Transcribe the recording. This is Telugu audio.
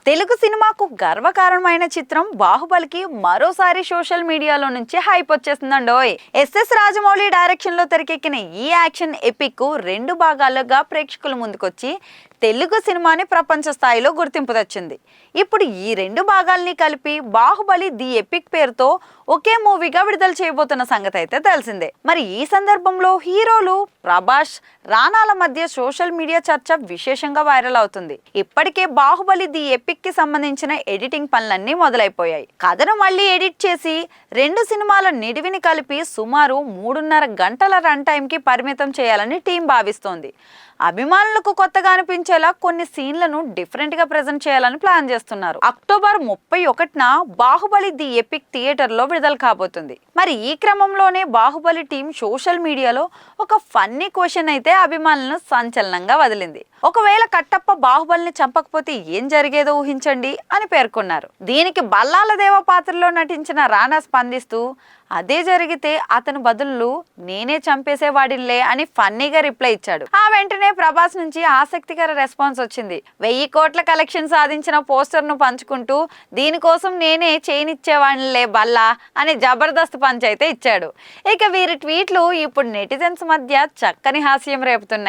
తెలుగు సినిమాకు గర్వకారణమైన చిత్రం బాహుబలికి మరోసారి సోషల్ మీడియాలో నుంచి హైప్ వచ్చేసిందండోయ్. ఎస్ఎస్ రాజమౌళి డైరెక్షన్ లో తెరకెక్కిన ఈ యాక్షన్ ఎపిక్ రెండు భాగాలుగా ప్రేక్షకుల ముందుకొచ్చి తెలుగు సినిమాని ప్రపంచ స్థాయిలో గుర్తింపు తెచ్చింది. ఇప్పుడు ఈ రెండు భాగాల్ని కలిపి బాహుబలి ది ఎపిక్ పేరుతో ఒకే మూవీగా విడుదల చేయబోతున్న సంగతి అయితే తెలిసిందే. మరి ఈ సందర్భంలో హీరోలు ప్రభాస్, రానాల మధ్య సోషల్ మీడియా చర్చ విశేషంగా వైరల్ అవుతుంది. ఇప్పటికే బాహుబలి ది ఎపిక్ కి సంబంధించిన ఎడిటింగ్ పనులన్నీ మొదలైపోయాయి. కథను మళ్ళీ ఎడిట్ చేసి రెండు సినిమాల నిడివిని కలిపి సుమారు 3.5 గంటల రన్ టైం కి పరిమితం చేయాలని టీం భావిస్తోంది. అభిమానులకు కొత్తగా అనిపించేలా కొన్ని సీన్లను డిఫరెంట్ గా ప్రెజెంట్ చేయాలని ప్లాన్ చేస్తున్నారు. అక్టోబర్ 31న బాహుబలి ది ఎపిక్ థియేటర్ లో విడుదల కాబోతుంది. మరి ఈ క్రమంలోనే బాహుబలి టీం సోషల్ మీడియాలో ఒక ఫన్నీ క్వశ్చన్ అయితే అభిమానులను సంచలనంగా వదిలింది. ఒకవేళ కట్టప్ప బాహుబలిని చంపకపోతే ఏం జరిగేదో ఊహించండి అని పేర్కొన్నారు. దీనికి బల్లాల దేవ పాత్రలో నటించిన రానా స్పందిస్తూ, అదే జరిగితే అతని బదులు నేనే చంపేసేవాడిలే అని ఫన్నీగా రిప్లై ఇచ్చాడు. ఆ వెంటనే ప్రభాస్ నుంచి ఆసక్తికర రెస్పాన్స్ వచ్చింది. 1000 కోట్ల కలెక్షన్ సాధించిన పోస్టర్ ను పంచుకుంటూ, దీనికోసం నేనే చేయనిచ్చేవాడిలే బల్లా అని జబర్దస్త్ పంచ్ అయితే ఇచ్చాడు. ఇక వీరి ట్వీట్లు ఇప్పుడు నెటిజన్స్ మధ్య చక్కని హాస్యం రేపుతున్నాయి.